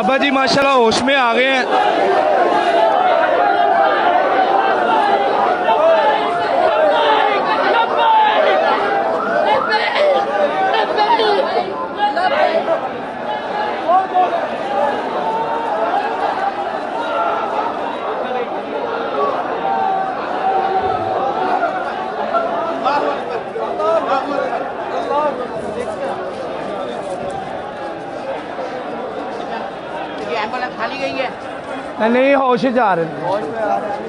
बाबा जी माशाल्लाह होश में आ गए हैं। एम्बुलेंस खाली गई है। नहीं होश जा रहे हैं।